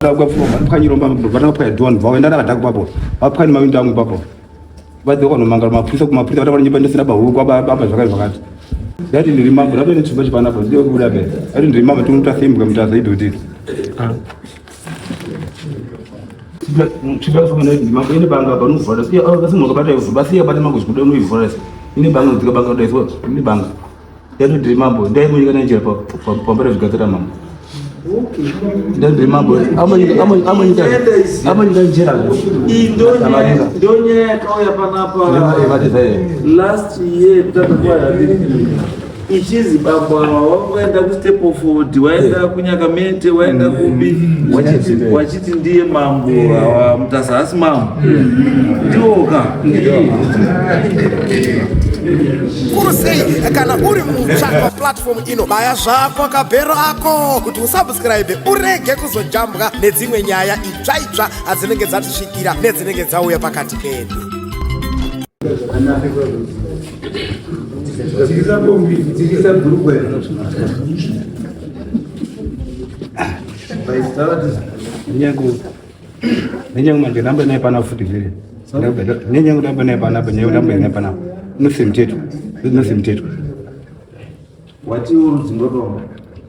kwa phanyiromba vana phaya don vaenda na daku papo vaphani mawindo amwe papo vadzoka nomangala mapurisa kumapurisa vata vanonyimba ndisina bahuku aba zvakati ndati ndiri mambo ndato nechimba chipanapo ndiyo kubuda pe ndati ndiri mambo tinotasimbwa mutaza idodiri chibafana ndimako ine banga panovhora siya vasimhoka bata ivhura basiya bata mango zvikuda unoivhora ine banga nodzika banga daiswa ine banga ndati ndiri mambo ndaimunyika nenjira pambara zvigadzira mambo dan mambo amanyika njera ndonye kauya panapa last year tatakwaya ichizimbabwe waenda kustep of food waenda kunyakamete waenda kubi wachiti ndiye mambo mutazasi mambo ndioka urusei kana uri mutsva paplatform ino baya zvako kabhero ako kuti usubscribe urege kuzojambwa nedzimwe nyaya itsva adzinenge dzatisvikira nedzinenge dzauya pakati pedu. nenyangu manje namba naye pana futi vile nenyangu namba naye pana penye namba naye pana nosimteto wati urudzingopombe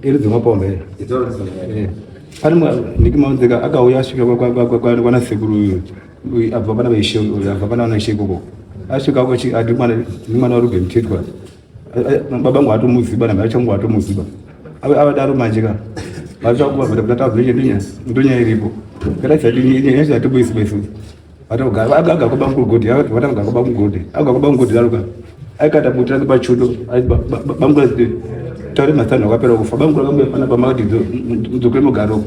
irudzingopombe ari ndikimaunzika akauya asvika kwana sekuru abva pana vaishe abva pana vanaishe ikoko asvika ako ati mwana waruge mtetwa baba ngo atomuziba na mai changu atomuziba avadaro manje ka vachakuva bva kuti tabveche ndonya iripo kadaisati atoboisibesu aga kwabamugodi vatanga kwabamugodi aga kwabamugodi daruka aikata buti rake pachudo bamugodi tauri mazitano akapera kufa bamugodi akamboefana pamakati dzokere mugaro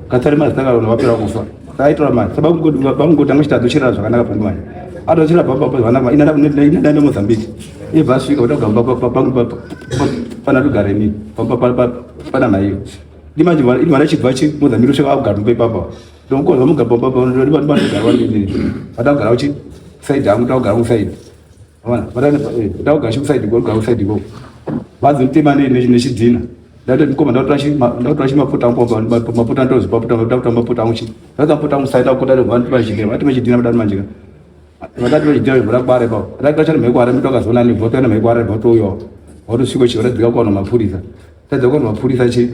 katsari mazitano wapera kufa aitora mari bamugodi angachita adochera zvakanaka pangumani adochera vana inada mozambique ibva asvika utagamba pana tugara imi pana maiyo dimanje mwana chibva chimozambique usvika akugara mumba ipapa ndomukonza mugara vatagara uchi saidi angu takugara musaidi takugara chimusaidi kogara musaidi ko vazotema nechidhina ndatomukoma ndakutora chimafuta mafuta ndozipafuta mafuta angu chi ndakuta mafuta angu saidi akuda vandipa vatime chidhina vadati manjika vatati vachidhina vhura kubare pavo vatachana maikwara mitokazona nivhotana maikwara vhotouyawo watosvika chi vatadzika kuwana mapurisa tadzika kuwana mapurisa chi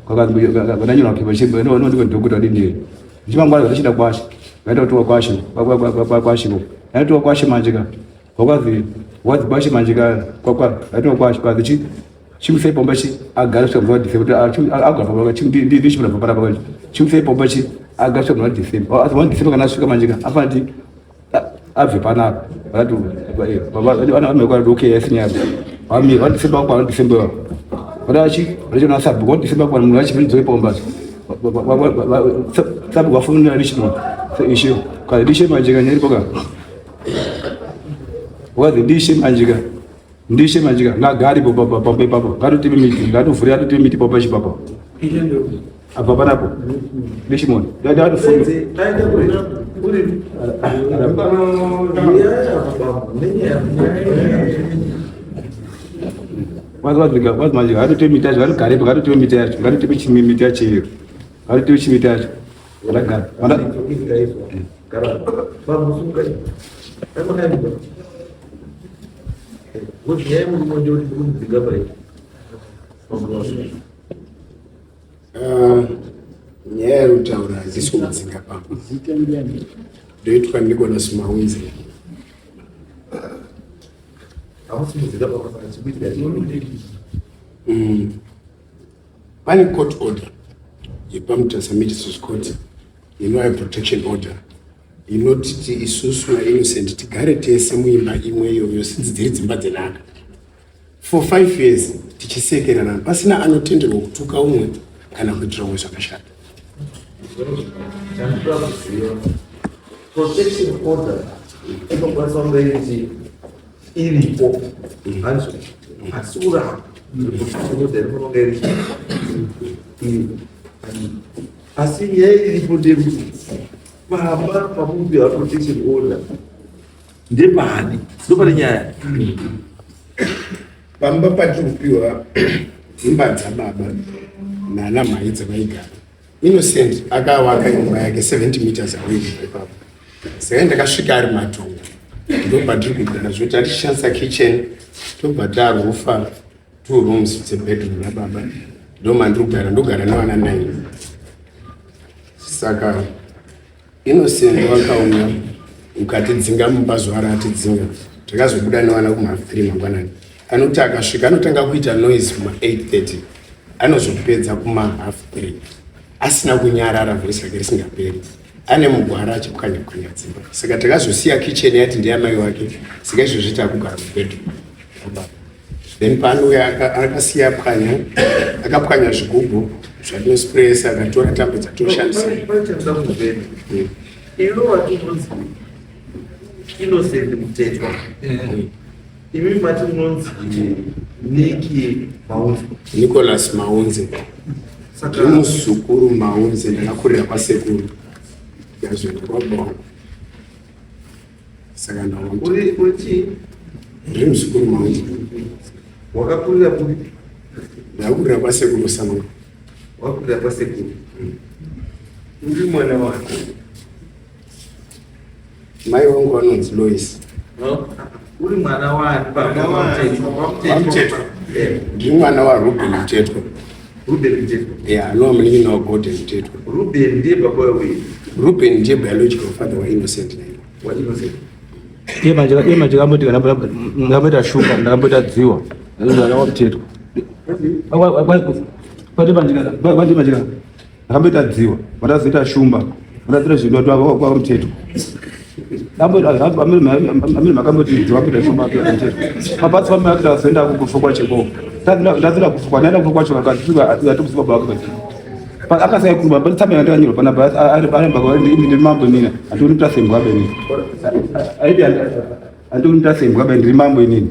vananyora mapepa chindiko dhokota dindiri ndichimangwara vatachida kwashe vaita kutoka kwashiko aitoka kwashe manjika vakwazi wazi kwashe manjika vaitoka kwashe kwazi chimusei pomba chi agara svika muna December agara pomba ndichipinda papara pakati chimusei pomba chi agara svika muna December asi muna December kana asvika manjika afanati abve panapa vatati vanamekwara doke yasinyaro vamira December vakwana December vachona sabhuka December vakwana munhu vachipindzoi pomba sabhuka vafunira richimwa ishe kana dishe manjika nyaripoka wazi ndishe manjika ngagari pamba ipapo ngatotime miti ngatovhuri atotime miti pamba chipapa abva panapo ndishimoni datofuna wazi manje ngatotime miti yacho ngatogarepo ngatotime miti yacho ngatotime chimiti yacho iyo ngatotime chimiti yacho ndagara nyaya yarutaura handisi kudzinga pamwe ndoitwa ndigona simawinzi pane court order yepaMutasametis Court inova protection order inotiti isusu mainnocent tigare tese muimba imwe iyoyo sinzi dziri dzimba dzenhaka for 5 years tichisekerana pasina anotenderwa kutuka umwe kana kuitira umwe zvakashata. Protection order inokwanisa kunge iripo asi urapa asi nyaya iripo ndekuti pamba pamupiwa protection order ndepani ndopane nyaya pamba patikupiwa imba dzababa nana mhai dzavaigara Innocent akawaka imba yake 70 meters away ipapo. Saka ndakasvika ari matongo. Ndobva ndiri kugara zvoti atishandisa kitchen, tobva tarufa 2 rooms dzebedroom nababa. Ndoma ndogara nevana 9. Saka Innocent wakauya ukatidzinga mupazuva raatidzinga. Takazobuda nevana kuma3 mangwanani. Anoti akasvika anotanga kuita noise kuma 8:30. Anozopedza kuma 3:30. Asina kunyarara voice yake risingaperi. Ane mugwara achipwanya dzimba. Saka takazosiya kitchen yati ndiyamai wake. Saka izvozvi takugara mubedroom. Then panouya akasiya pwanya, akapwanya zvigubhu zvatinosprayesa akatora tambo dzatoshandisa. Innocent Mutetwa. Imi mati munonzi Nicholas Maunze. Saka muzukuru Maunze ndakakurira kwasekuru. Yazvenda kwabongo. Saka uri ndiri muzukuru Maunze. Wakakurira kuri? Ndakurira kwasekuru Samuel. Wakurira kwasekuru. Uri mwana wako. Mai wangu anonzi Lois. Uri mwana wani Mutetwa. Ndiri mwana waRuben Mutetwa. Ruben Mutetwa. Yeah, anowa munin'ina waGordon Mutetwa. Ruben ndiye baba wewe. Ruben ndiye biological father waInnocent naye. Innocent. Iye manje kamboita ndakamboita shuka ndakamboita dziwa ndakamboita ndakamboita dziwa ndakamboita shumba ndakamboita zvinotwa kwa Mutetwa. Amiri makamboti dziwa kuita shumba kwa Mutetwa. Mabhatsi vamwe akuita zoenda kufukwa cheko. Ndazira kufukwa naenda kufukwa cheko akasvika atokusipa baba kwete. Akasaya kurumba patsamira ndakanyirwa panapa ari mbako ndiri mambo nina andiri mutasembwa beni. Andiri mutasembwa beni ndiri mambo inini.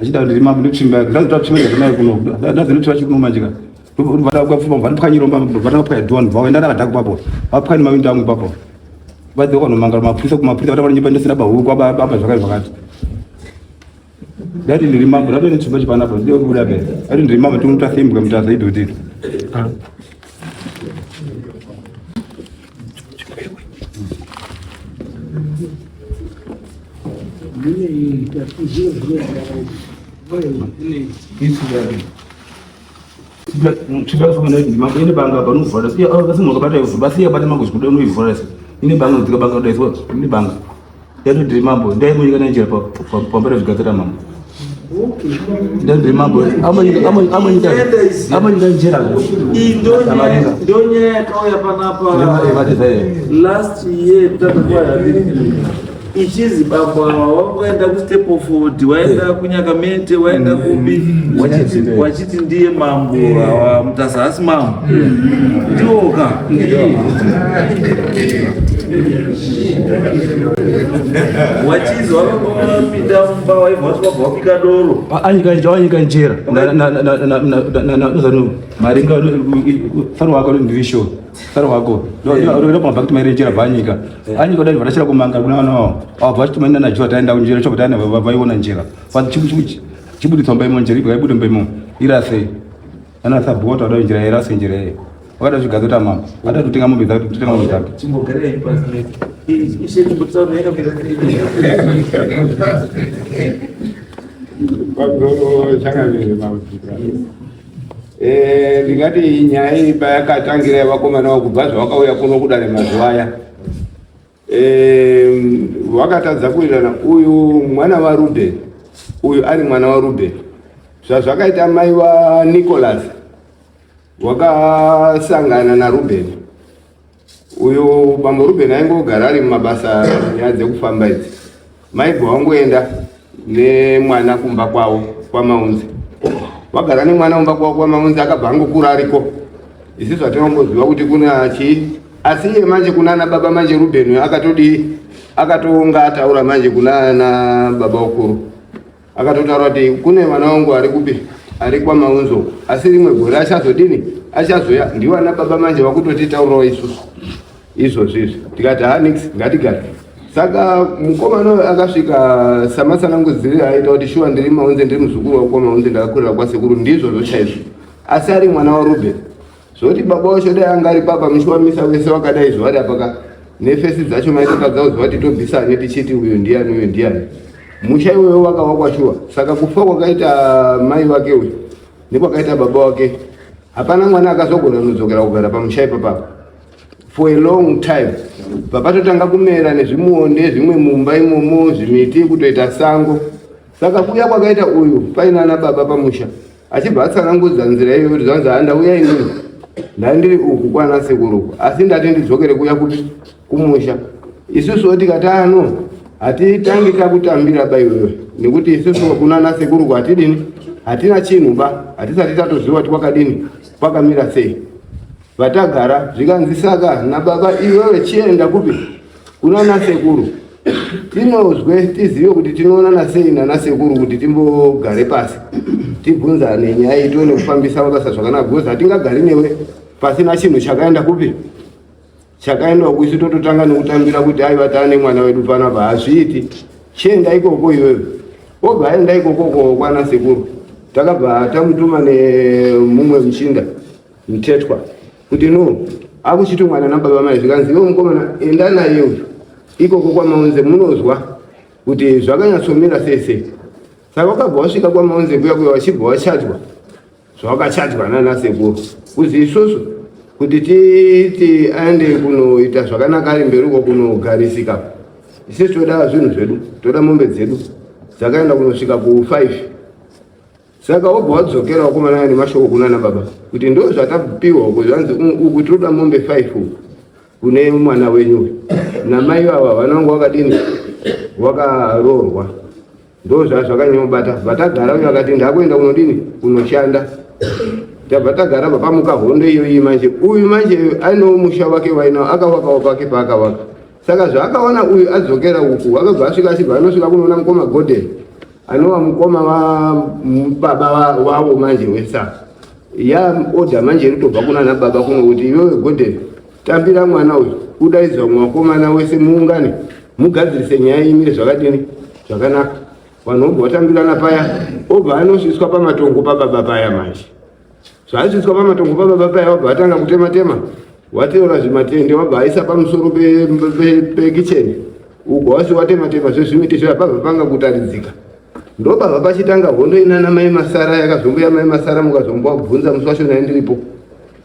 Achida ndiri mambo ndikuchimba ndazotachimba kana kuno. Ndazotachimba chikuno manjika. Vana kwafuma vana pwanyiromba vana pwanya don vaenda nakadhaku papo. Vapwanya mawindo amwe papo. Vadze kwanomangala mapurisa kumapurisa vana nyimba ndisina bahu kwaba zvakati. Ndati ndiri mambo ndati nechimba chipanapo ndiyo kubuda beni. Ndati ndiri mambo ndikutasembwa mutaza idodito. Ini bangga baru forest ya oh semua kepada itu basi ya pada magus kuda nui forest ini bangga juga bangga dari itu ini bangga dia tu dari mampu dia mau ikan aja pemberi juga tidak mampu dan dari mampu aman ikan jerang Indonya kau ya panapa last year tatakuwa ichizi baba waenda kuStepford waenda kuNyakamete waenda kubi wachiti ndiye mambo mutazasi mambo ndioka wachizi wakapinda mumba waivhaswa wapika doro anyika njera maringa faro wako ndivisho faro wako ndo pabhakti mairejera vanyika anyika dai varashira kumanga kuna vana vabva chitumana nacho taenda kunjira choko taenda vaiona njira chibudi tsomba imo njira ibwa ibude mbemo irase ana sabota ndo njira irase njira ye wakada zvigadzota mama ada kutenga mombe dzake kutenga mombe dzake chimbogara ipasi ishe chimbotsaura yakamira Bagoro chakaviri mafuta. Ndingati nyaya iyi payakatangira vakomana vakubva zvavakauya kuno kudare mazuva aya. Vakatadza kuitana uyu mwana waRuben, uyu ari mwana waRuben. Zvazvakaita mai waNicholas wakasangana naRuben. Uyu bambo Ruben aingogara ari mumabasa nyaya dzekufamba idzi. Maibva wangoenda nemwana kumba kwawo kwaMaunze. Wagara nemwana kumba kwawo kwaMaunze akabva angokura ariko. Isi zvatinongoziva kuti kuna chi asi iye manje kuna baba manje Ruben akatonga ataura manje kuna baba ukuru. Akatotaura kuti kune mwana wangu ari kupi ari kwaMaunzo asi rimwe gore achazoya ndiwo ana baba manje vakutotitaurawo isusu izvozvizvi tikati nix ngatigare. Saka mukomana akasvika samasanangudziri aita kuti shuwa ndiri Maunze ndiri muzukuru wako Maunze ndakakurira kwasekuru ndizvo zvochaizvo asi ari mwana waRuben zoti baba wacho dai angari papa muchiwamisa wese wakadai zuva rapaka nefesi dzacho maitokadzawo zuva titobvisane tichiti uyu ndiani musha iwewo wakawakwa shuwa. Saka kufa kwakaita mai wake uyu nekwakaita baba wake hapana mwana akazogona kunodzokera kugara pamusha ipapapa for a long time. Papatotanga kumera nezvimuonde zvimwe mumba imomo zvimiti kutoita sango. Saka kuya kwakaita uyu paina ana baba pamusha achibva atsanangudza nzira iyo kuti zvanzi andauya inini ndandiri uku kwana sekuruku asi ndati ndidzokere kuya kumusha. Isusu tikatano hatitangi takutambira baiwewe nekuti isusu kuna ana sekuruku hatidini hatina chinhu ba hatisati tatoziva kuti kwakadini kwakamira sei. Vatagara zvikanzi saka nababa iwewe chienda kupi kuna ana sekuru tinozwe tizive kuti tinoonana sei nana sekuru kuti timbogare pasi tibvunzane nyaya itione kufambisa mabasa zvakanaka because hatingagari newe pasina chinhu chakaenda kupi chakaenda kuisu tototanga nekutambira kuti aiva taane mwana wedu panapa hazviiti. Chienda ikoko iwewe obva aenda ikoko kwana sekuru takabva tamutuma nemumwe muchinda mutetwa kuti no akuchiti mwana nababa mai zvikanzi iwe mukomana enda naye uyu ikoko kwamaunze munozwa kuti zvakanyatsomira sese. Saka wakabva wasvika kwamaunze kuya wachibva wachatywa zvawakachatywa nana sekuru kuzi isusu kuti titi aende kunoita zvakanaka ari mberi uko kunogarisika isusu toda zvinhu zvedu toda mombe dzedu dzakaenda kunosvika ku5. Saka wabva wadzokera wakomana nemashoko kunana baba kuti ndo zvatapiwa uko zvanzi uku tinoda mombe 5 kune mwana wenyu namai ava vanonga wakadini wakaroorwa ndo zvazvakanyobata. Vatagara uyu akati ndakuenda kunodini kunoshanda tabva tagara papamuka hondo iyoyi manje uyu manje ainewo musha wake wainawo akawakawo pake paakawaka. Saka zvaakaona uyu adzokera uku akabva asvika achibva anosvika kunoona mukoma Godeni anova mukoma wababa wavo manje wesa ya oda manje irikutobva kunana baba kuno kuti iwewe Godeni tambira mwana uyu udaidzwa mwakomana wese muungane mugadzirise nyaya imire zvakadini zvakanaka. Vanhu obva watambirana paya obva anosviswa pamatongo pababa paya manje zvaasviswa pamatongo pababa paya wabva atanga kutema wateura zvimatende wabva aisa pamusoro pekicheni ubva wasi watema zvezvimiti zvapabva panga kutaridzika. Ndopabva pachitanga hondo inana mai Masara yakazomboya mai Masara mukazombobvunza musi wacho naindiripo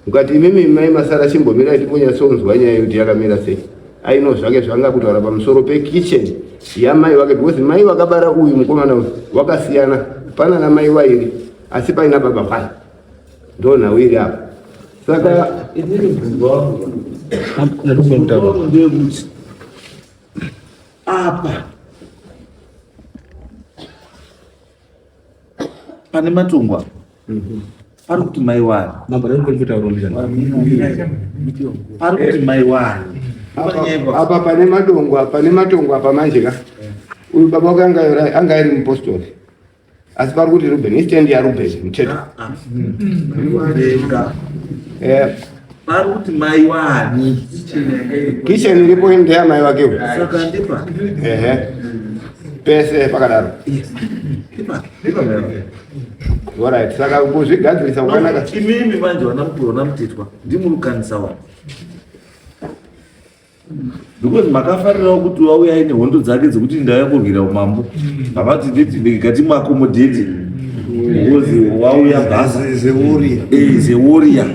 mukati imimi mai Masara chimbomira timbonyatsonzwa nyaya yekuti yakamira sei. Aino zvake zvanga kutaura pamusoro pekicheni yamai wake because mai wakabara uyu mukomana uyu wakasiyana pana namai wairi asi paina baba pana ndo nhau iri apa. Saka apa pane matungwa pari kuti mai wari pari kuti mai wari apa pane matongo apa manje ka uyu baba wake anga iri mupostori asi pari kuti Ruben istendi yaRuben muteto pari kuti mai wari kicheni iripo ndeyamai wake uyu saka ndipa pese pakadaro alright. Saka kuzvigadzirisa kwakanaka imimi manje vana mutetwa ndimurukanisa wa because makafarirawo kuti wauya ine hondo dzake dzekuti ndauya kurwira umambo havati ndikati muakomodheti because wauya basa zewarrior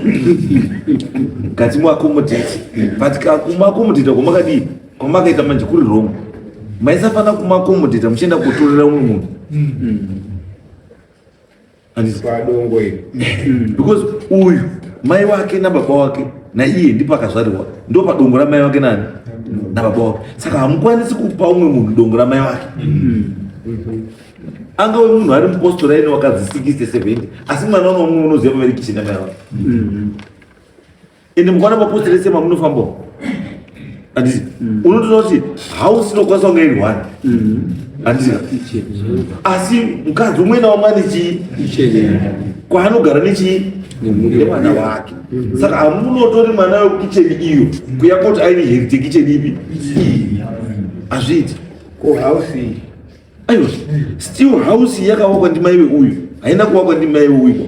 ngati muakomodheti but kumakomodheta kwamakadii kwamakaita manje kuri wrong. Maisafana kumakomodheta muchienda kutorera umwe munhu padongo iri because uyu mai wake nababa wake naiye ndipakazvarirwa ndo padongo ramai wake nani nababa wake. Saka hamukwanisi kupa umwe munhu dongo ramai wake. Angave munhu ari mupostori aine wakadzi 60-70 asi mwana uno mumwe unoziva paverikisi namai wake ende mukwana mapostori ese mamunofambawo anditi unotoona kuti hausi inokwanisa kunge iri 1 anditi asi mukadzi umwe nawamwani chii kwaanogara nechii nemwana wake. Saka hamunotori mwana wekukicheni iyo kuya kuti aine herite kicheni ipi hazviiti kuhouse aiwa still house yakawakwa ndimai weuyu haina kuvakwa ndimai weuyu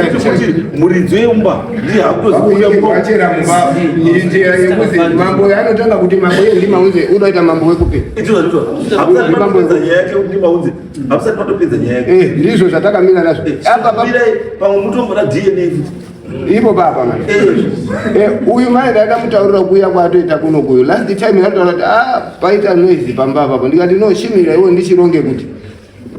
muridzi wemba ndiye achera mumba njira yekuti mambo anotanga kuti mambo yendima unze unoita mambo wekupi ndizvo zvatakamira nazvo pamwe mutomboda DNA ipo baba manje uyu mai ndakamutaurira kuya kwatoita kuno kuyo last time ndataura kuti paita noise pamba papo ndikati no shimira iwe ndichironge kuti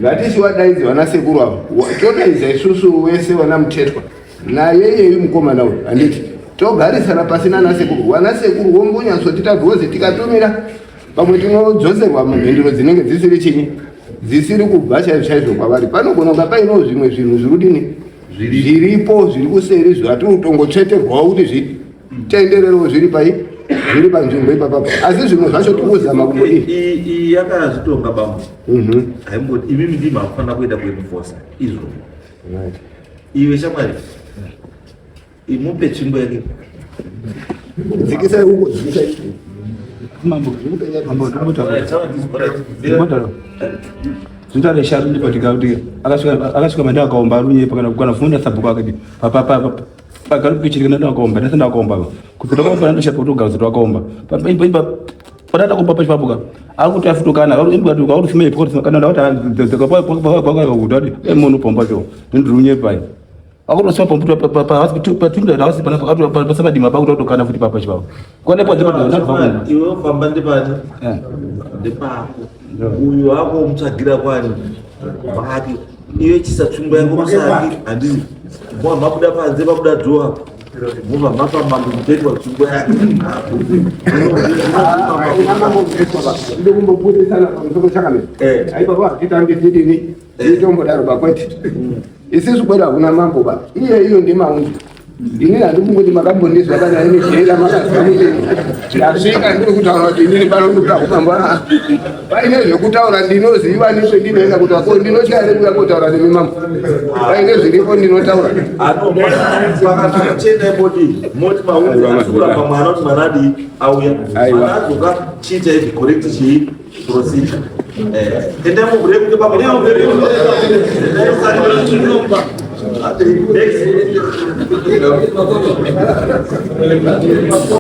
ngatisiwadaidzi vana sekuru avo todaidza isusu wese vana mutetwa naye iyeyu mukomana uyu handiti togarisana pasina ana sekuru vana sekuru wombonyatsotita dhoze tikatumira pamwe tinodzoserwa mumhenduro dzinenge dzisiri chinyi dzisiri kubva chaizvo kwavari panogona kunga paino zvimwe zvinhu zvirudini zviripo zviri kuseri zvatinotongotsveterwawo kuti zvitendererewo zviri pai zviri panzvimbo ipapapo asi zvimwe zvacho tikuzama kumbodii iyi yakazvitonga bambo haimboti imimi ndima akufanira kuenda kuenforsa izvo iwe shamwari imupe tsvimbo yake dzikisai uko dzikisai Zuta le sharu ndipo tikauti akasvika manda akaomba runye kana funda sabhuku akati pagari kuchirika ndo akaomba ndasenda akaomba kuti ndakaomba ndo shapo kutoga zuta akaomba pamba padata kumba pachipabuka akuti afutukana imbwa tuka uri fime poti kana ndawata kuti munhu pomba cho ndirunye pai akutosa pombuto pa hospital patunda hasi pana pasaba dima pa kutokana futi papa chipabu kone pa ndipo ndabva iwe famba ndipani ndipako uyu wako mutsvagira kwani maki iwe chisa tsvimbo yangu musaki handisi mwa mabuda panze mabuda dhoha mumva mafamba mupetwa tsvimbo yake ndokumbopurisa pamusoro chakamira aipapa titambidini itombodaro bakwete isisu kweda kuna mambo ba iye iyo ndimaunzi ini handikungoti makambondizwa kana ine jela makasika ndikutaura kuti inini panoduka kupamba paine zvekutaura ndinoziva nisve ndinoenda kuti wako ndinotyaire kuya kotaura nemi mambo paine zviripo ndinotaura pakatochenda ibodi moti maunzi asura pamwana kuti mwanadi auya mwana adzoka chiita izvi correct chii procedure endai mubreak kuti papa